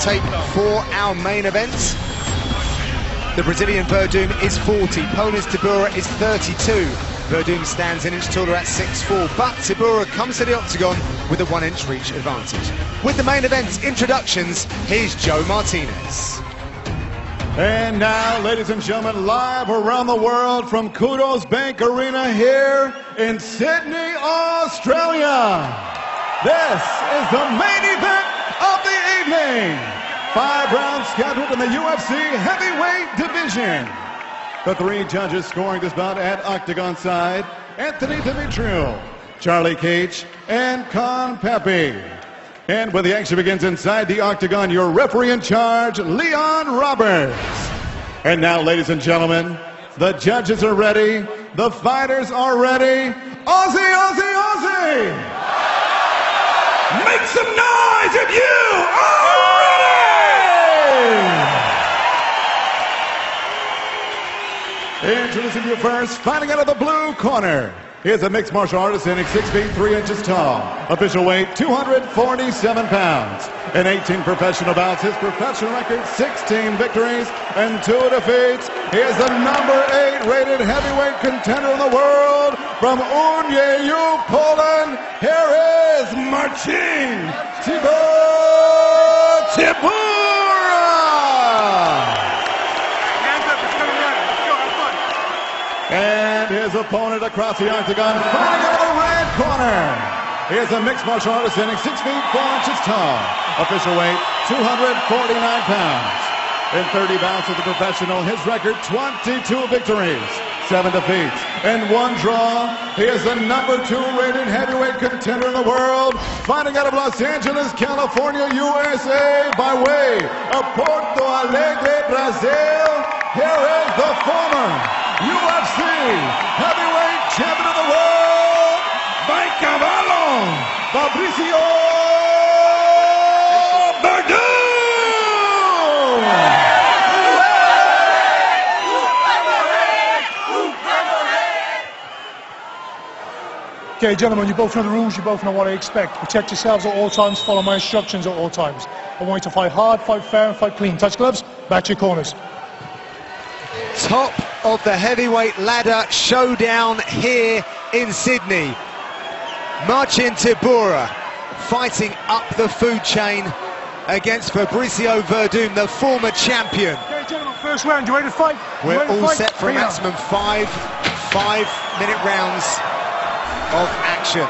tape for our main event. The Brazilian Werdum is 40, Poland's Tybura is 32. Werdum stands an inch taller at 6'4", but Tybura comes to the octagon with a 1-inch reach advantage. With the main event introductions, here's Joe Martinez. And now, ladies and gentlemen, live around the world from Qudos Bank Arena here in Sydney, Australia. This is the main event of the evening. 5 rounds scheduled in the UFC heavyweight division. The 3 judges scoring this bout at octagon side: Anthony Demetriou, Charlie Cage, and Con Pepe. And when the action begins inside the octagon, your referee in charge, Leon Roberts. And now, ladies and gentlemen, the judges are ready, the fighters are ready. Aussie, Aussie, Aussie! Make some noise if you are ready! Introducing you first, fighting out of the blue corner. He is a mixed martial artist standing 6 feet 3 inches tall. Official weight 247 pounds. In 18 professional bouts, his professional record 16 victories and 2 defeats. He is the number 8 rated heavyweight contender in the world from Unieju, Poland. Here is Marcin Tybura. And his opponent across the octagon, fighting out of the red corner. He is a mixed martial artist standing 6 feet 4 inches tall. Official weight 249 pounds. In 30 bouts as a professional, his record 22 victories, 7 defeats, and 1 draw. He is the number 2 rated heavyweight contender in the world, fighting out of Los Angeles, California, USA, by way of Porto Alegre, Brazil. Here is the former UFC heavyweight champion of the world, by Cavallo, Fabricio Werdum! Okay, gentlemen, you both know the rules, you both know what I expect. Protect yourselves at all times, follow my instructions at all times. I want you to fight hard, fight fair, and fight clean. Touch gloves, back to your corners. Top of the heavyweight ladder showdown here in Sydney. Marcin Tybura fighting up the food chain against Fabricio Werdum, the former champion. Okay, gentlemen, first round, you ready to fight? We're all set for a maximum 5-minute rounds of action.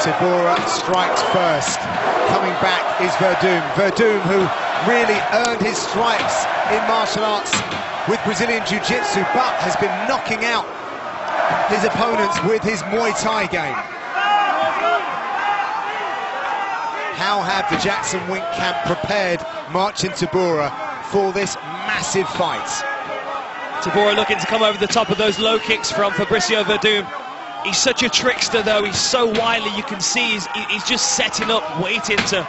Tybura strikes first. Coming back is Werdum. Werdum, who really earned his stripes in martial arts with Brazilian Jiu-Jitsu, but has been knocking out his opponents with his Muay Thai game. How have the Jackson Wink camp prepared Marcin Tybura for this massive fight? Tybura looking to come over the top of those low kicks from Fabricio Werdum. He's such a trickster, though. He's so wily. You can see he's just setting up, waiting to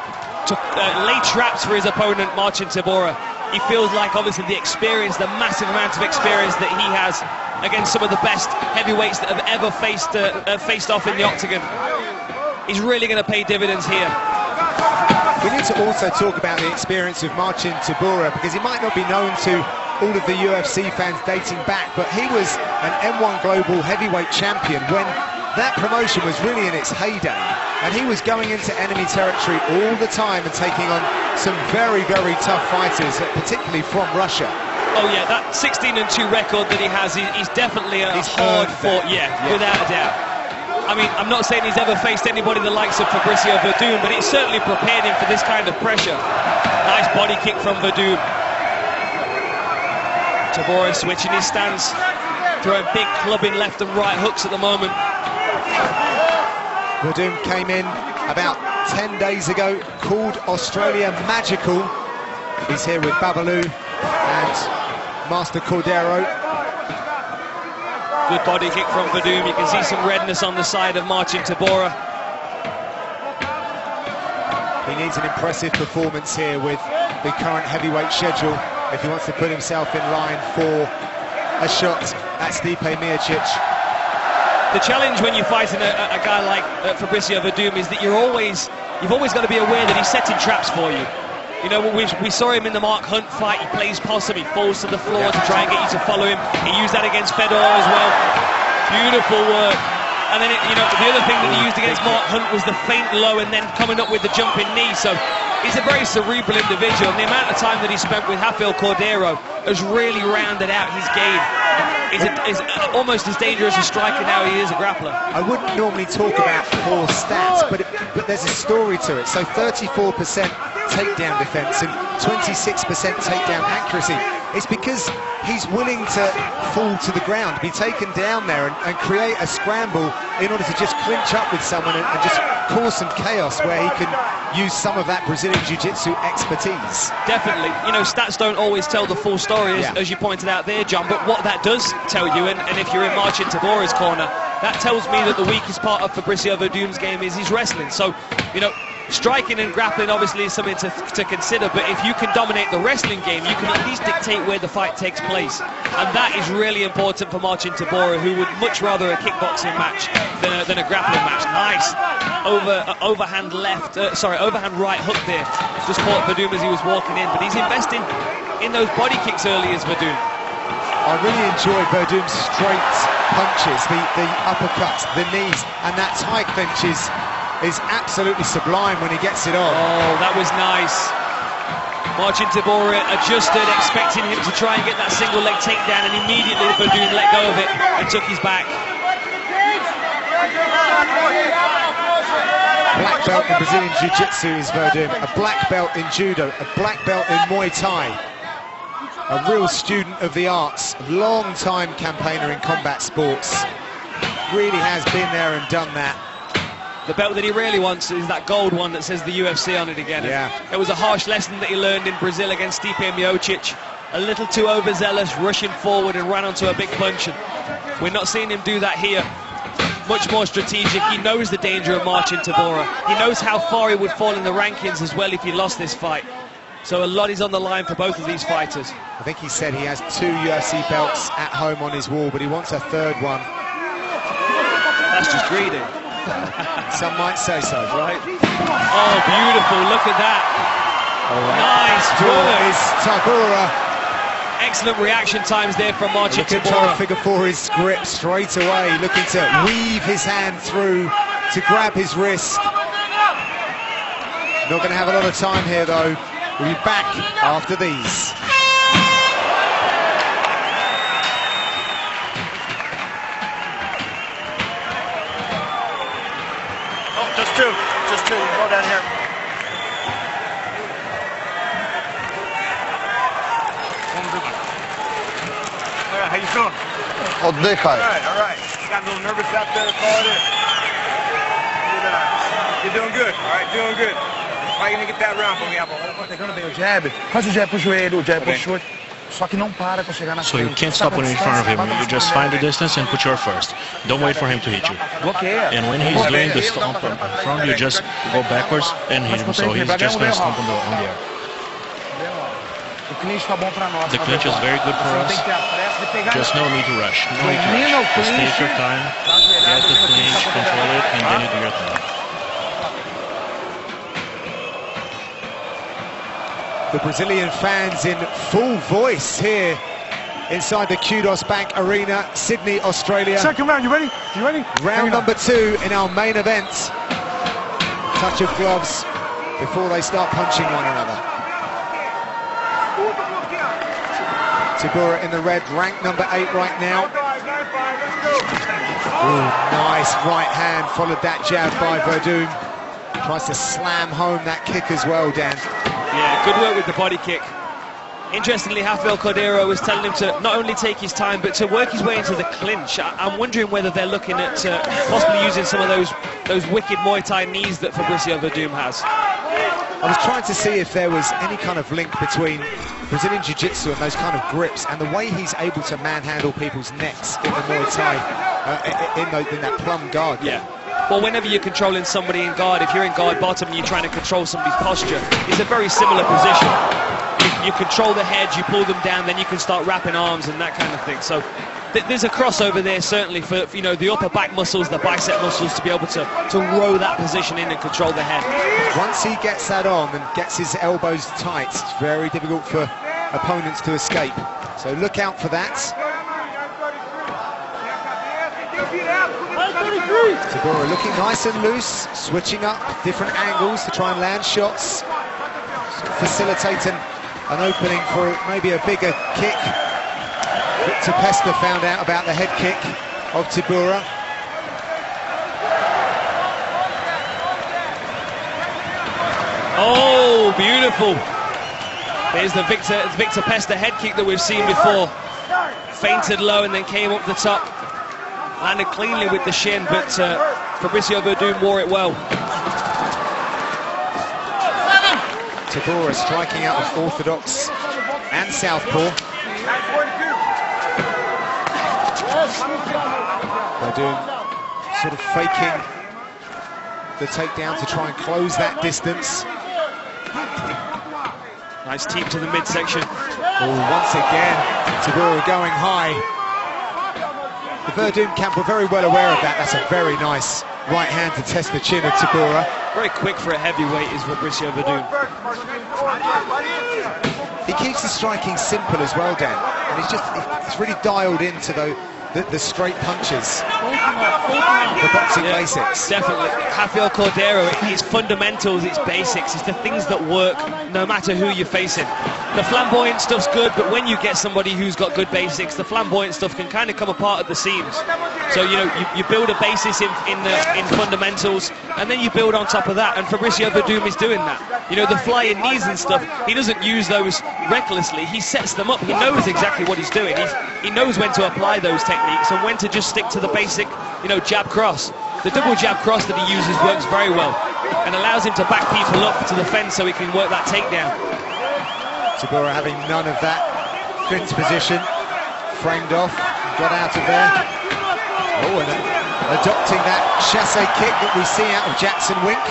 lay traps for his opponent, Marcin Tybura. He feels like, obviously, the experience, the massive amount of experience that he has against some of the best heavyweights that have ever faced off in the octagon. He's really going to pay dividends here. We need to also talk about the experience of Marcin Tybura, because he might not be known to all of the UFC fans dating back, but he was an M1 Global heavyweight champion when that promotion was really in its heyday, and he was going into enemy territory all the time and taking on some very, very tough fighters, particularly from Russia. Oh yeah, that 16-2 record that he has, he's definitely a hard-fought, without a doubt. I mean, I'm not saying he's ever faced anybody the likes of Fabricio Werdum, but it certainly prepared him for this kind of pressure. Nice body kick from Werdum. Tybura switching his stance, throwing big clubbing left and right hooks at the moment. Werdum came in about 10 days ago, called Australia Magical. He's here with Babalu and Master Cordero. Good body kick from Werdum. You can see some redness on the side of Marcin Tybura. He needs an impressive performance here with the current heavyweight schedule if he wants to put himself in line for a shot at Stipe Miocic. The challenge when you're fighting a guy like Fabricio Werdum is that you've always got to be aware that he's setting traps for you. You know, we saw him in the Mark Hunt fight. He plays possum, he falls to the floor to try and get you to follow him. He used that against Fedor as well. Beautiful work. And then, you know, the other thing that he used against Mark Hunt was the feint low and then coming up with the jumping knee. So he's a very cerebral individual, and the amount of time that he spent with Rafael Cordeiro has really rounded out his game. He's almost as dangerous a striker now he is a grappler. I wouldn't normally talk about poor stats, but there's a story to it. So 34% takedown defense and 26% takedown accuracy. It's because he's willing to fall to the ground, be taken down there and create a scramble in order to just clinch up with someone and just cause some chaos where he can use some of that Brazilian Jiu-Jitsu expertise. Definitely. You know, stats don't always tell the full story, as you pointed out there, John, but what that does tell you, and if you're in Marcin Tybura's corner, that tells me that the weakest part of Fabricio Werdum's game is his wrestling. So, you know, striking and grappling obviously is something to consider, but if you can dominate the wrestling game, you can at least dictate where the fight takes place. And that is really important for Marcin Tybura, who would much rather a kickboxing match than a grappling match. Nice overhand right hook there. Just caught Werdum as he was walking in, but he's investing in those body kicks early as Werdum. I really enjoy Werdum's straight punches, the uppercuts, the knees, and that tie clinch is absolutely sublime when he gets it on. Oh, that was nice. Marcin Tybura adjusted, expecting him to try and get that single leg takedown, and immediately Werdum let go of it and took his back. Black belt in Brazilian Jiu-Jitsu is Werdum, a black belt in Judo, a black belt in Muay Thai. A real student of the arts, long-time campaigner in combat sports. Really has been there and done that. The belt that he really wants is that gold one that says the UFC on it again. Yeah. It was a harsh lesson that he learned in Brazil against Stipe Miocic. A little too overzealous, rushing forward and ran onto a big punch. And we're not seeing him do that here. Much more strategic. He knows the danger of Marcin Tybura. He knows how far he would fall in the rankings as well if he lost this fight. So a lot is on the line for both of these fighters. I think he said he has 2 UFC belts at home on his wall, but he wants a 3rd one. That's just greedy. Some might say so. Right? Oh, beautiful. Look at that. Nice work. Is Tybura. Excellent reaction times there from Marcin Tybura. Trying to figure for his grip straight away, looking to weave his hand through to grab his wrist. Not going to have a lot of time here, though. We'll be back after these. Oh, just two. Go down here. How you feeling? Oddychaj. All right. You got a little nervous out there, call it in. You're doing good, all right? Doing good. How are you going to get that round for me, Apple? Pegando bem o jab. Faz o jab pro joelho, o jab pro chute. Só que não para pra chegar na So you can't stop when you're in front of him. You just find the distance and put your first. Don't wait for him to hit you. Bloqueia. And when he's doing the stomp in front, you just go backwards and hit him. So he's just going to stomp on the air. O clinch tá bom pra nós. The clinch is very good for us. Just no need to rush. No need to rush. Just take your time, get the clinch, control it, and then you do your thing. The Brazilian fans in full voice here inside the Qudos Bank Arena, Sydney, Australia. Second round, you ready? You ready? Round number 2 in our main event. Touch of gloves before they start punching one another. Tybura in the red, ranked number 8 right now. Ooh, nice right hand, followed that jab by Werdum. Tries to slam home that kick as well, Dan. Yeah, good work with the body kick. Interestingly, Rafael Cordeiro was telling him to not only take his time, but to work his way into the clinch. I'm wondering whether they're looking at possibly using some of those wicked Muay Thai knees that Fabricio Werdum has. I was trying to see if there was any kind of link between Brazilian Jiu-Jitsu and those kind of grips and the way he's able to manhandle people's necks in the Muay Thai, in that plum guard. Yeah. Well, whenever you're controlling somebody in guard, if you're in guard bottom and you're trying to control somebody's posture, it's a very similar position. You control the head, you pull them down, then you can start wrapping arms and that kind of thing. So there's a crossover there certainly for you know, the upper back muscles, the bicep muscles, to be able to row that position in and control the head. Once he gets that on and gets his elbows tight, it's very difficult for opponents to escape. So look out for that. Tybura looking nice and loose, switching up different angles to try and land shots, facilitating an opening for maybe a bigger kick. Tepesta found out about the head kick of Tybura. Oh, beautiful. There's the Victor Pesta head kick that we've seen before. Fainted low and then came up the top. Landed cleanly with the shin, but Fabricio Werdum wore it well. Tybura striking out of orthodox and southpaw. Werdum sort of faking the takedown to try and close that distance. Nice teep to the midsection. Oh, once again, Tybura going high. The Werdum camp were very well aware of that. That's a very nice right hand to test the chin of Tybura. Very quick for a heavyweight is Fabricio Werdum. He keeps the striking simple as well, Dan. And he's really dialed into the straight punches, the boxing basics. Definitely. Rafael Cordeiro, it's fundamentals, it's basics, it's the things that work no matter who you're facing. The flamboyant stuff's good, but when you get somebody who's got good basics, the flamboyant stuff can kind of come apart at the seams. So, you know, you build a basis in fundamentals, and then you build on top of that, and Fabricio Werdum is doing that. You know, the flying knees and stuff, he doesn't use those recklessly, he sets them up, he knows exactly what he's doing. He knows when to apply those techniques and when to just stick to the basic, you know, jab cross. The double jab cross that he uses works very well and allows him to back people up to the fence so he can work that takedown. Tybura having none of that fence position, framed off, got out of there. Oh, and adopting that chassé kick that we see out of Jackson Wink.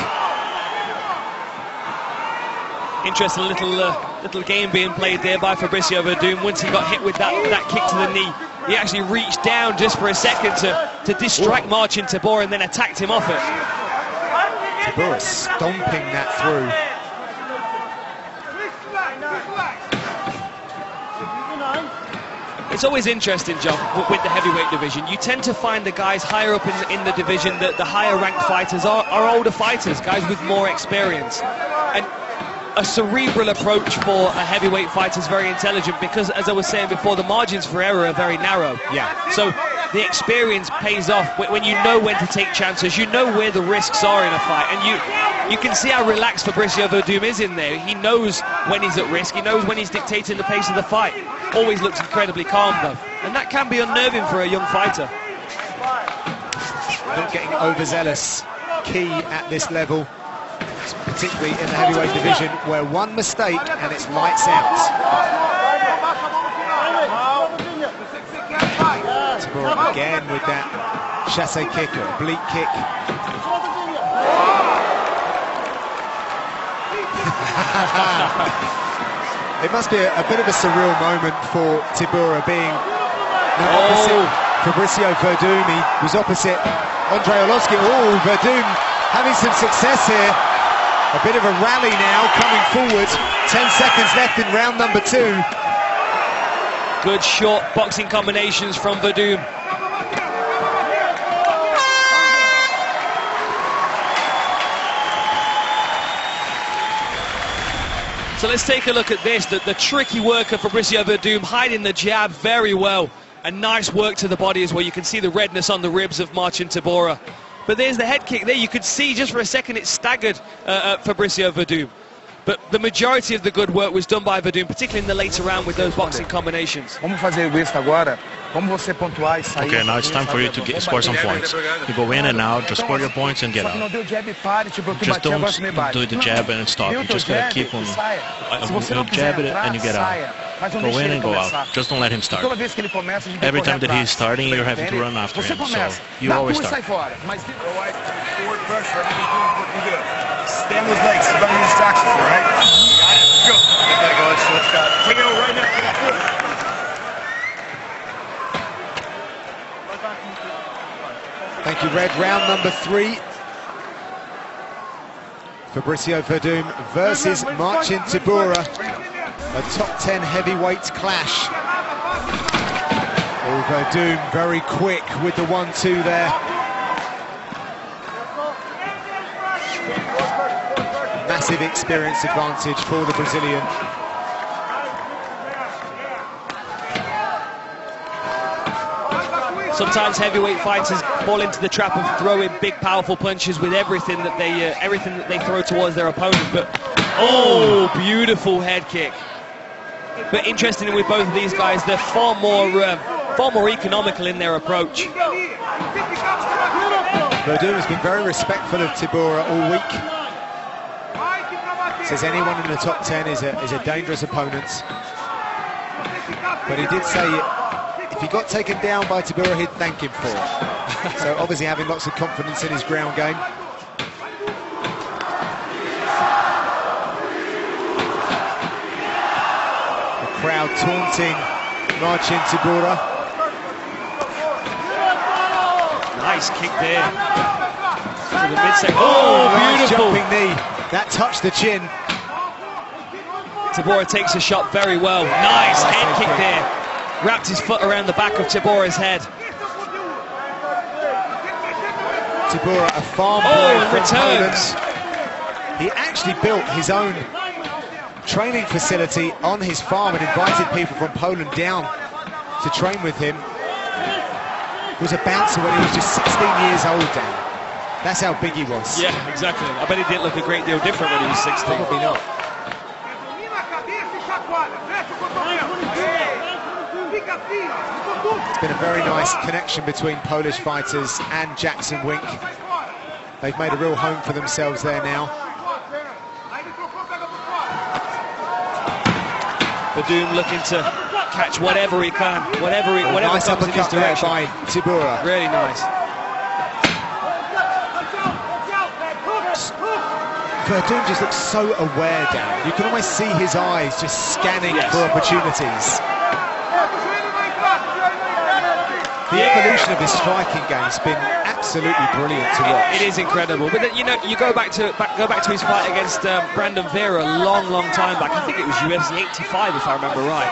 Interesting little game being played there by Fabricio Werdum. Once he got hit with that kick to the knee, he actually reached down just for a second to distract Marcin Tybura and then attacked him off it. Tybura stomping that through. It's always interesting, John, with the heavyweight division. You tend to find the guys higher up in the division, that the higher ranked fighters are older fighters, guys with more experience. And a cerebral approach for a heavyweight fighter is very intelligent because, as I was saying before, the margins for error are very narrow. Yeah. So the experience pays off when you know when to take chances, you know where the risks are in a fight, and you can see how relaxed Fabricio Werdum is in there. He knows when he's at risk, he knows when he's dictating the pace of the fight. Always looks incredibly calm though, and that can be unnerving for a young fighter. Not getting overzealous, key at this level, particularly in the heavyweight division, where one mistake and it's lights out. Tybura again with that chassé kick or oblique kick. It must be a bit of a surreal moment for Tybura being opposite Fabricio Werdum. He was opposite Andre Arlovski. Oh, Werdum having some success here. A bit of a rally now coming forward. 10 seconds left in round number 2. Good short boxing combinations from Werdum. So let's take a look at this. The tricky work of Fabricio Werdum, hiding the jab very well. And nice work to the body as well. You can see the redness on the ribs of Marcin Tybura. But there's the head kick there. You could see just for a second it staggered Fabricio Werdum. But the majority of the good work was done by Werdum, particularly in the later round with those boxing combinations. Vamos fazer isso agora. Como você pontuar e sair. Okay, now it's time for you to score some points. You go in and out, just score your points and get out. Just don't do the jab and stop. You just gotta keep on jab it and you get out. Go in and go out. Just don't let him start. Every time that he's starting, you're having to run after him. So you always start. Stand those legs, run these stocks, right? Go. Let's go. Take it over right now. Thank you, Red. Round number 3. Fabricio Werdum versus Marcin Tybura. A top 10 heavyweights clash. Oh, Werdum very quick with the 1-2 there. Massive experience advantage for the Brazilian. Sometimes heavyweight fighters fall into the trap of throwing big, powerful punches with everything that they throw towards their opponent. But oh, beautiful head kick. But interestingly, with both of these guys, they're far more economical in their approach. Werdum has been very respectful of Tybura all week. Says anyone in the top 10 is a dangerous opponent. But he did say if he got taken down by Tybura, he'd thank him for it. So obviously having lots of confidence in his ground game. The crowd taunting Marcin Tybura. Nice kick there. To the midsection. Oh, nice beautiful. Jumping knee. That touched the chin. Tybura takes a shot very well. Nice head kick there. Wrapped his foot around the back of Tybura's head. Tybura, a farm boy from returns. Poland. He actually built his own training facility on his farm and invited people from Poland down to train with him. He was a bouncer when he was just 16 years old, Dan. That's how big he was. Yeah, exactly. I bet he didn't look a great deal different when he was 16. Probably not. It's been a very nice connection between Polish fighters and Jackson Wink. They've made a real home for themselves there now. Werdum looking to catch whatever he can, whatever nice comes in his uppercut there direction. by Tybura. Really nice. Werdum just looks so aware, Dan. You can almost see his eyes just scanning for opportunities. The evolution of his striking game has been absolutely brilliant to watch. It is incredible. But you know, you go back to his fight against Brandon Vera a long time back. I think it was UFC 85, if I remember right.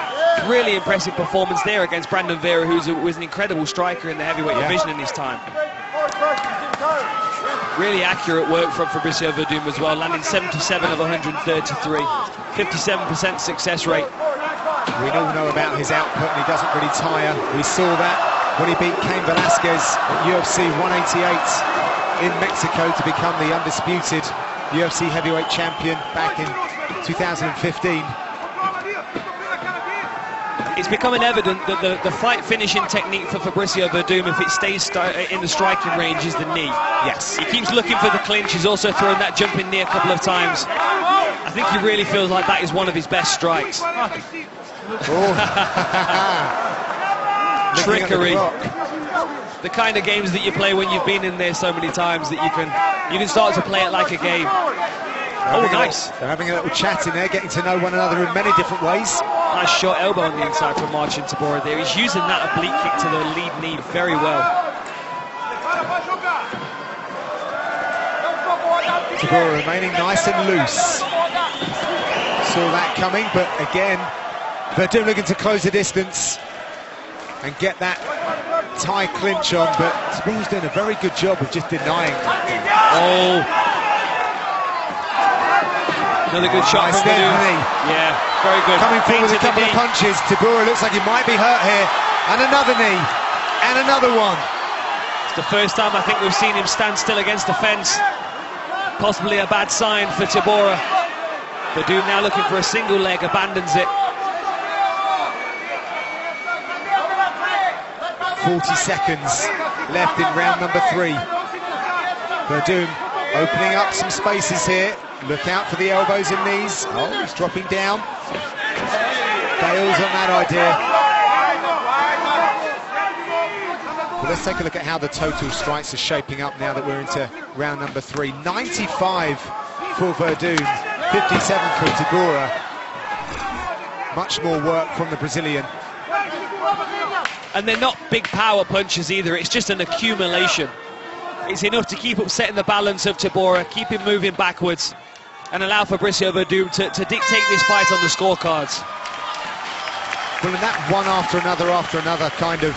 Really impressive performance there against Brandon Vera, who was an incredible striker in the heavyweight division in his time. Really accurate work from Fabricio Werdum as well, landing 77 of 133, 57% success rate. We all know about his output, and he doesn't really tire. We saw that when he beat Cain Velasquez at UFC 188 in Mexico to become the undisputed UFC heavyweight champion back in 2015. It's becoming evident that the fight finishing technique for Fabricio Werdum, if it stays in the striking range, is the knee. Yes. He keeps looking for the clinch. He's also thrown that jumping knee a couple of times. I think he really feels like that is one of his best strikes. Trickery. The kind of games that you play when you've been in there so many times that you can start to play it like a game. Nice. They're having a little chat in there, getting to know one another in many different ways. Nice short elbow on the inside from Marcin Tybura there. He's using that oblique kick to the lead knee very well. Tybura remaining nice and loose. Saw that coming, but again, Werdum looking to close the distance and get that tie clinch on, but Tybura's doing a very good job of just denying that. Another good shot from Werdum. Yeah, very good. Coming forward with a couple of punches. Tybura looks like he might be hurt here. And another knee. And another one. It's the first time I think we've seen him stand still against the fence. Possibly a bad sign for Tybura. Werdum now looking for a single leg, abandons it. 40 seconds left in round number 3. Werdum opening up some spaces here. Look out for the elbows and knees. Oh, he's dropping down. Fails on that idea. Well, let's take a look at how the total strikes are shaping up now that we're into round number 3. 95 for Werdum, 57 for Tybura. Much more work from the Brazilian. And they're not big power punches either, it's just an accumulation. It's enough to keep upsetting the balance of Tybura, keep him moving backwards, and allow Fabricio Werdum to dictate this fight on the scorecards. Well, and that one after another kind of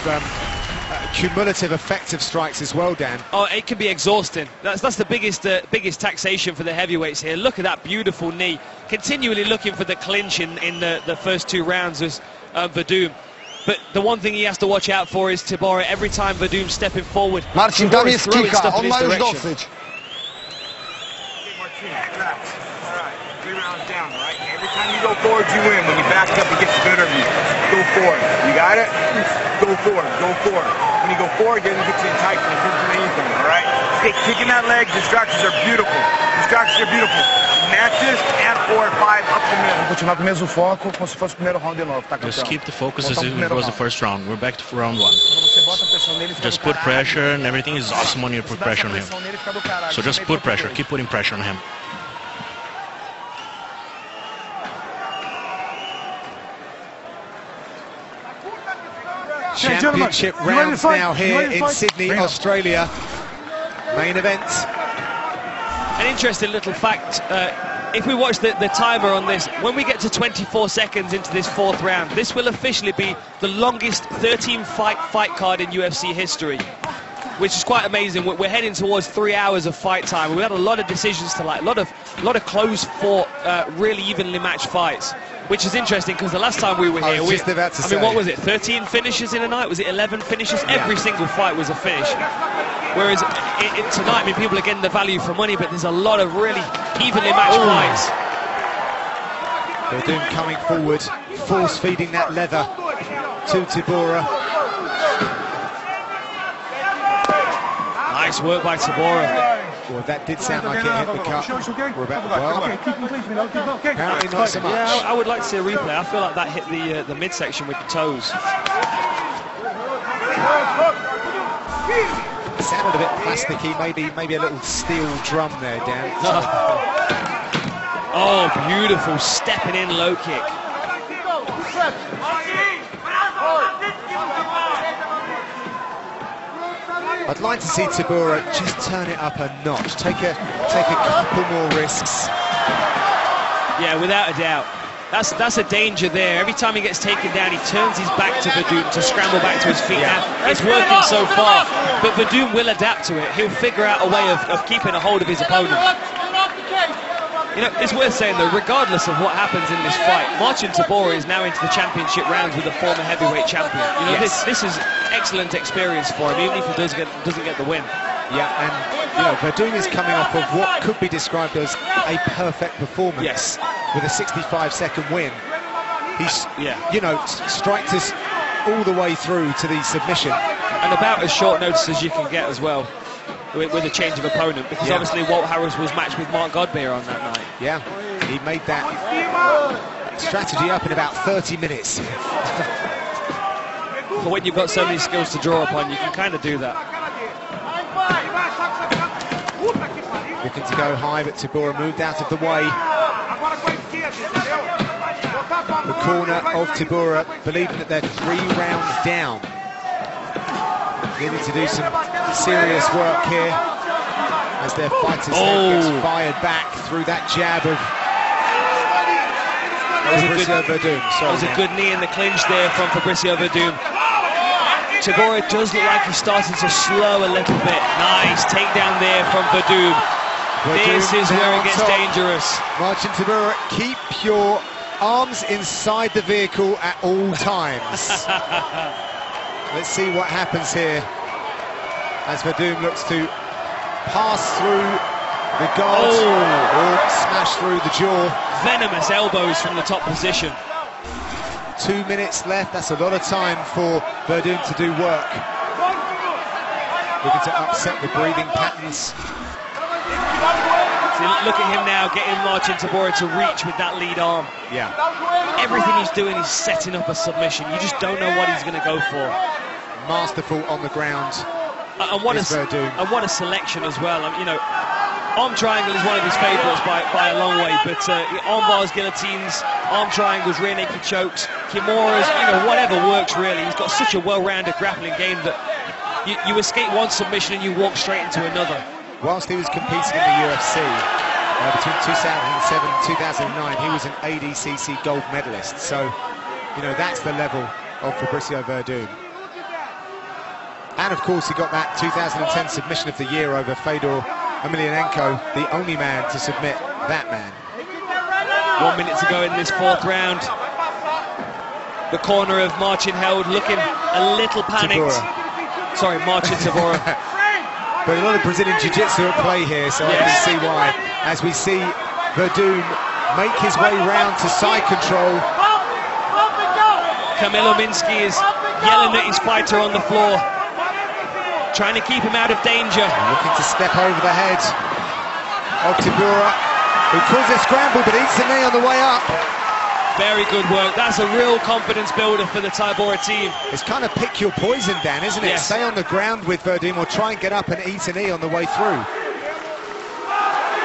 cumulative effect of strikes as well, Dan. Oh, it can be exhausting. That's the biggest taxation for the heavyweights here. Look at that beautiful knee. Continually looking for the clinch in the first 2 rounds was Werdum. But the one thing he has to watch out for is Tybura. Every time Werdum's stepping forward, Marcin, Tybura tam is jest throwing kika, stuff in on his ma już direction. dosyć. Relax. All right. 3 rounds down, all right? Every time you go forward, you win. When you back up, it gets better of you. Go forward. You got it? Go forward. Go forward. When you go forward, it doesn't get you in tight. It doesn't do anything, all right? Kicking that leg, distractions are beautiful. Distractions are beautiful. Matches and 4 or 5 up the middle. Continuar com o mesmo foco, como se fosse o primeiro round de novo, tá, campeão? Just keep the focus as Voltar if pro it primeiro was the round. first round. We're back to round 1. Quando você bota pressão nele, fica Just do put caralho. pressure and everything is awesome when you put Se dá pressure on essa him. pressão nele, fica do caralho. So just Também put foi pressure, por keep putting pressure on him. Championship you ready to rounds fight? now You here ready to in fight? Sydney, Bring it up. Australia. Main event. An interesting little fact, if we watch the timer on this, when we get to 24 seconds into this 4th round, this will officially be the longest 13-fight card in UFC history, which is quite amazing. We're heading towards 3 hours of fight time. We had a lot of decisions to like, a lot of close-fought, really evenly matched fights, which is interesting because the last time we were I here, was just about to I mean, say. what was it? 13 finishes in a night? Was it 11 finishes? Every single fight was a finish. Whereas tonight, I mean, people are getting the value for money, but there's a lot of really evenly matched fights. Werdum coming forward, force-feeding that leather to Tybura. Nice work by Tybura. Well, that did sound like it hit the cut. We're about well, apparently not so much. Yeah, I would like to see a replay. I feel like that hit the midsection with the toes. It sounded a bit plasticky, maybe a little steel drum there, Dan. Oh, beautiful stepping in low kick. I'd like to see Tybura just turn it up a notch, take a couple more risks. Yeah, without a doubt. That's a danger there. Every time he gets taken down, he turns his back to Werdum to scramble back to his feet. Yeah. Now, it's working so far, but Werdum will adapt to it. He'll figure out a way of keeping a hold of his opponent. You know, it's worth saying, though, regardless of what happens in this fight, Marcin Tybura is now into the championship rounds with a former heavyweight champion. You know, Yes. this is excellent experience for him, even if he doesn't get the win. Yeah, and you know, Werdum is coming off of what could be described as a perfect performance. Yes. With a 65-second win. He's, Yeah. you know, striked us all the way through to the submission. And about as short notice as you can get as well, with a change of opponent, because Yeah. obviously Walt Harris was matched with Mark Godbeer on that night. Yeah, he made that strategy up in about 30 minutes. But when you've got so many skills to draw upon, you can kind of do that. Looking to go high, but Tybura moved out of the way. The corner of Tybura, believing that they're 3 rounds down. Needing to do some serious work here as their fighters gets fired back through that jab of Fabricio Werdum. That was a good knee in the clinch there from Fabricio Werdum. Tybura does look like he's starting to slow a little bit. Nice takedown there from Werdum. This is where it gets dangerous. Marcin Tybura, keep your arms inside the vehicle at all times. Let's see what happens here as Werdum looks to pass through the guard or smash through the jaw. Venomous elbows from the top position. 2 minutes left, that's a lot of time for Werdum to do work. Looking to upset the breathing patterns. See, look at him now getting Marcin Tybura to reach with that lead arm. Yeah. Everything he's doing is setting up a submission. You just don't know what he's going to go for. Masterful on the ground. And what a selection as well. You know, arm triangle is one of his favourites by a long way, but arm bars, guillotines, arm triangles, rear naked chokes, kimuras, you know, whatever works really. He's got such a well-rounded grappling game that you escape one submission and you walk straight into another. Whilst he was competing in the UFC, between 2007 and 2009, he was an ADCC gold medalist. So, you know, that's the level of Fabricio Werdum. And of course, he got that 2010 submission of the year over Fedor Emelianenko, the only man to submit that man. 1 minute to go in this fourth round. The corner of Marcin held, looking a little panicked. Tybura. Sorry, Marcin Tybura. But a lot of Brazilian Jiu-Jitsu at play here, so yes. I can see why. As we see Werdum make his way round to side control. Kamil Ominski is yelling at his fighter on the floor, trying to keep him out of danger. Looking to step over the head of Tybura, who calls a scramble but eats the knee on the way up. Very good work. That's a real confidence builder for the Tybura team. It's kind of pick your poison, Dan, isn't it? Yes. Stay on the ground with Werdum or try and get up and eat a knee on the way through.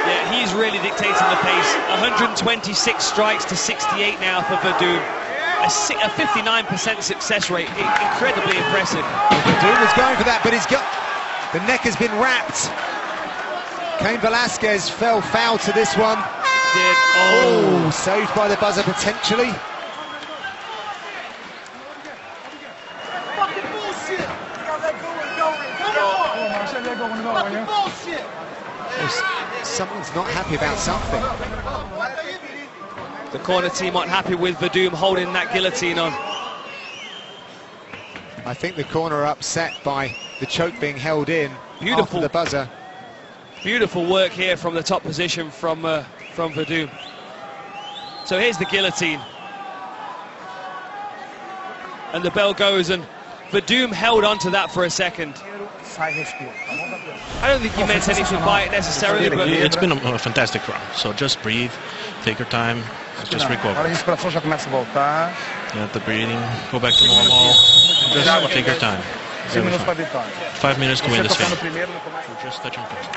Yeah, he's really dictating the pace. 126 strikes to 68 now for Werdum. A 59% success rate. Incredibly impressive. Werdum was going for that, but he's got... The neck has been wrapped. Cain Velasquez fell foul to this one. Did. Oh, saved by the buzzer potentially. Someone's not happy about something. The corner team aren't happy with Werdum holding that guillotine on. I think the corner are upset by the choke being held in. Beautiful. After the buzzer. Beautiful work here from the top position from Werdum. So here's the guillotine. And the bell goes, and Werdum held on to that for a second. I don't think he meant anything by it necessarily, but... It's been a fantastic round, so just breathe, take your time, just recover. You have the breathing, go back to normal, just take your time. 5 minutes to win this fight. So just touch him first.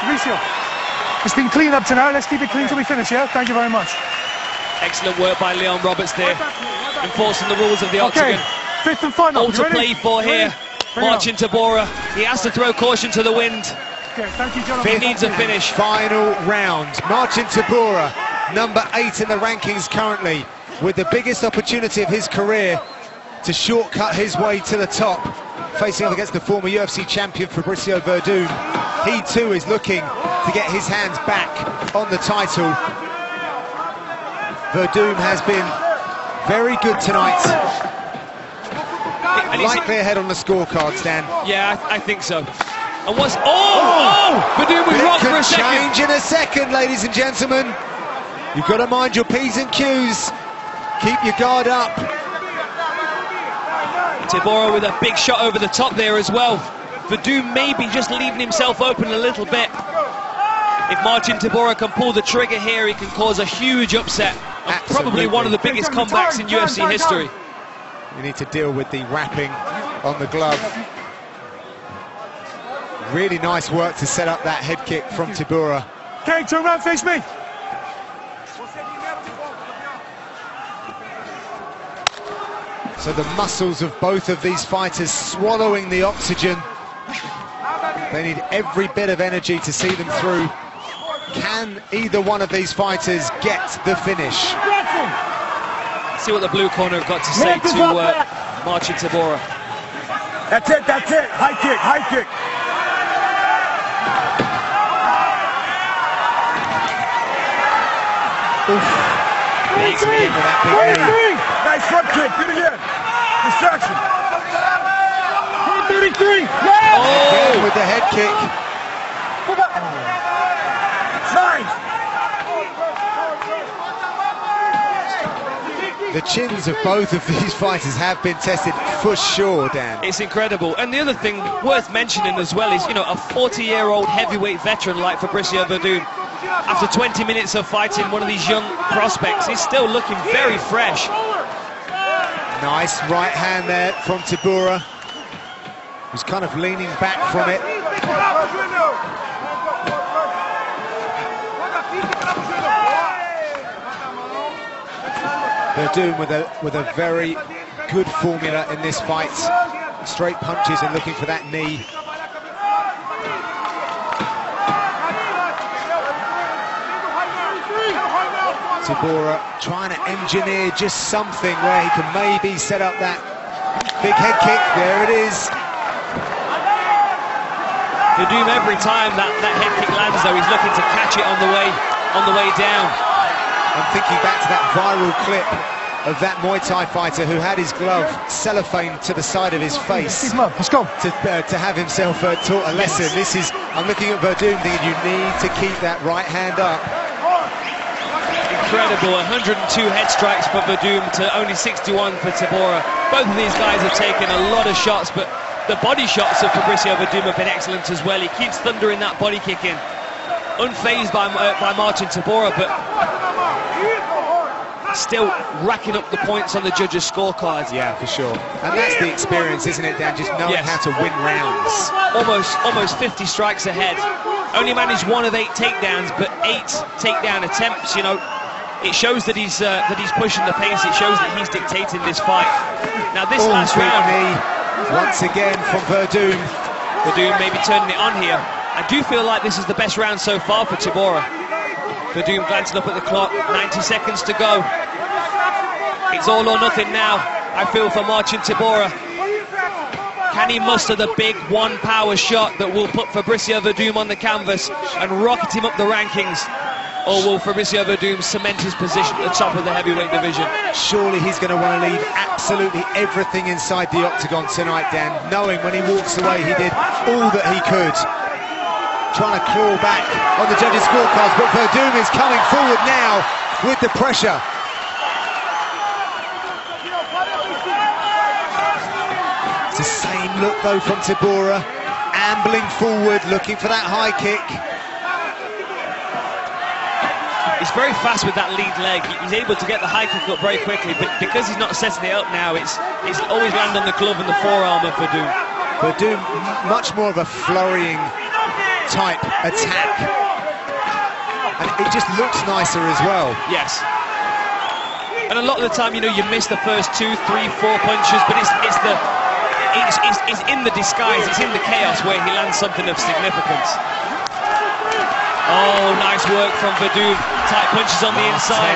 Fabricio, it's been clean up to now. Let's keep it clean till we finish, yeah? Thank you very much. Excellent work by Leon Roberts there, enforcing the rules of the octagon. Fifth and final. All to play for here. Marcin Tybura, he has to throw caution to the wind. Okay, thank you, gentlemen. He needs a finish. Final round. Marcin Tybura, number 8 in the rankings currently, with the biggest opportunity of his career to shortcut his way to the top, facing off against the former UFC champion Fabricio Werdum. He too is looking to get his hands back on the title. Werdum has been very good tonight. Likely ahead on the scorecards, Dan. Yeah, I think so. And what's... Werdum was rocked for a second. Change in a second, ladies and gentlemen. You've got to mind your P's and Q's. Keep your guard up. Tybura with a big shot over the top there as well. Werdum maybe just leaving himself open a little bit. If Marcin Tybura can pull the trigger here, he can cause a huge upset. Probably one of the biggest comebacks in UFC history. You need to deal with the wrapping on the glove. Really nice work to set up that head kick from Tybura. Okay, turn around, face me. So the muscles of both of these fighters swallowing the oxygen. They need every bit of energy to see them through. Can either one of these fighters get the finish? See what the blue corner have got to say to Marcin Tybura. That's it, that's it. High kick, high kick. Needs me into that big knee. Nice front kick, do it again. Distraction. 133. Again with the head kick. 9. The chins of both of these fighters have been tested for sure, Dan. It's incredible. And the other thing worth mentioning as well is, you know, a 40-year-old heavyweight veteran like Fabricio Werdum, after 20 minutes of fighting one of these young prospects, he's still looking very fresh. Nice right hand there from Tybura, who's kind of leaning back from it. Werdum with a very good formula in this fight. Straight punches and looking for that knee. Tybura trying to engineer just something where he can maybe set up that big head kick. There it is. Werdum, every time that head kick lands, though, he's looking to catch it on the way down. I'm thinking back to that viral clip of that Muay Thai fighter who had his glove cellophane to the side of his face. Let's go. To have himself taught a lesson. This is, I'm looking at Werdum thinking you need to keep that right hand up. Incredible, 102 head strikes for Werdum to only 61 for Tybura. Both of these guys have taken a lot of shots, but the body shots of Fabricio Werdum have been excellent as well. He keeps thundering that body kick in. Unfazed by Marcin Tybura, but still racking up the points on the judges' scorecards. Yeah, for sure. And that's the experience, isn't it, Dan? Just knowing how to win rounds. Almost 50 strikes ahead. Only managed 1 of 8 takedowns, but 8 takedown attempts. You know, it shows that he's pushing the pace. It shows that he's dictating this fight. Now this last round, once again from Werdum. Werdum maybe turning it on here. I do feel like this is the best round so far for Tybura. Werdum glancing up at the clock, 90 seconds to go. It's all or nothing now, I feel, for Marcin Tybura. Can he muster the big one power shot that will put Fabricio Werdum on the canvas and rocket him up the rankings? Or will Fabricio Werdum cement his position at the top of the heavyweight division? Surely he's going to want to leave absolutely everything inside the octagon tonight, Dan, knowing when he walks away he did all that he could. Trying to claw back on the judges' scorecards, but Werdum is coming forward now with the pressure. It's the same look though from Tybura, ambling forward, looking for that high kick. He's very fast with that lead leg. He's able to get the high kick up very quickly, but because he's not setting it up now, it's always land on the glove and the forearm of Werdum. Werdum, much more of a flurrying type attack, and it just looks nicer as well. Yes, and a lot of the time, you know, you miss the first 2, 3, 4 punches, but it's in the disguise, it's in the chaos where he lands something of significance. Oh, nice work from Werdum. Tight punches on the inside.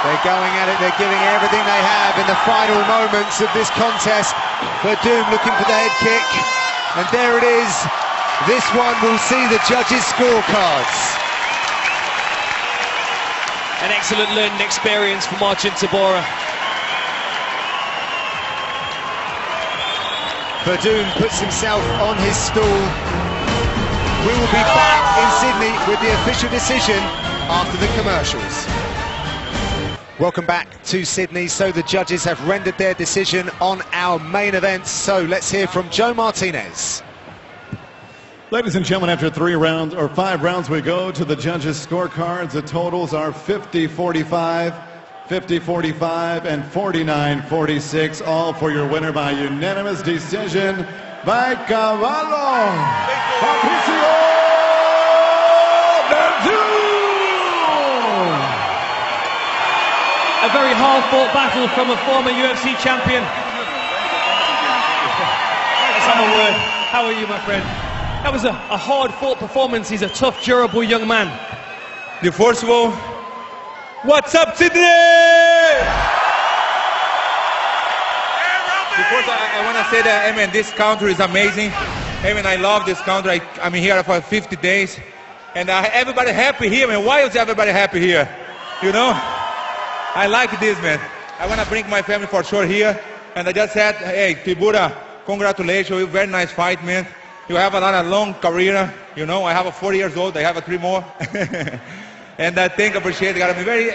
They're going at it, they're giving everything they have in the final moments of this contest. Werdum looking for the head kick, and there it is. This one will see the judges' scorecards. An excellent learning experience for Marcin Tybura. Werdum puts himself on his stool. We will be back in Sydney with the official decision after the commercials. Welcome back to Sydney. So the judges have rendered their decision on our main event. So let's hear from Joe Martinez. Ladies and gentlemen, after 5 rounds, we go to the judges' scorecards. The totals are 50-45, 50-45, and 49-46, all for your winner by unanimous decision by Cavallo, Fabricio Werdum. A very hard-fought battle from a former UFC champion. Let's have a word. How are you, my friend? That was a hard-fought performance. He's a tough, durable young man. The first of all, what's up, Sydney? First, I want to say that, I mean, this country is amazing. I mean, I love this country. I'm here for 50 days, and everybody happy here, man. Why is everybody happy here? You know, I like this, man. I want to bring my family for sure here, and I just said, hey, Tybura, congratulations, very nice fight, man. You have a long career, you know. I have 4 years old, I have 3 more. And I appreciate it. I'm very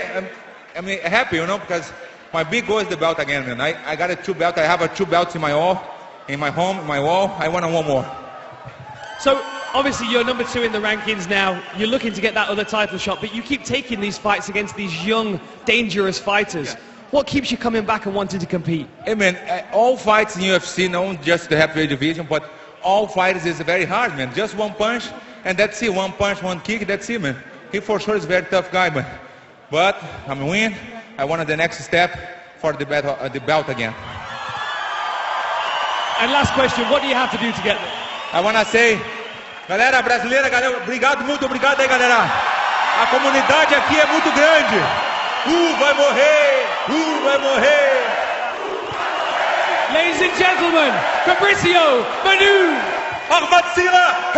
happy, you know, because my big goal is the belt again, man. I got a 2 belt. I have 2 belts in my home, in my wall. I want 1 more. So obviously you're number 2 in the rankings now. You're looking to get that other title shot, but you keep taking these fights against these young, dangerous fighters. Yeah. What keeps you coming back and wanting to compete? Hey, man, all fights in UFC, not just the heavyweight division, but all fighters is very hard, man. Just 1 punch, and that's it. 1 punch, 1 kick, that's it, man. He for sure is a very tough guy, man. But I'm win. I wanted the next step for the belt again. And last question, what do you have to do to get there? I want to say, galera brasileira, galera, obrigado, muito obrigado aí, galera. A comunidade aqui é muito grande. Vai morrer, vai morrer. Ladies and gentlemen, Fabricio Werdum. Ahmad Sila,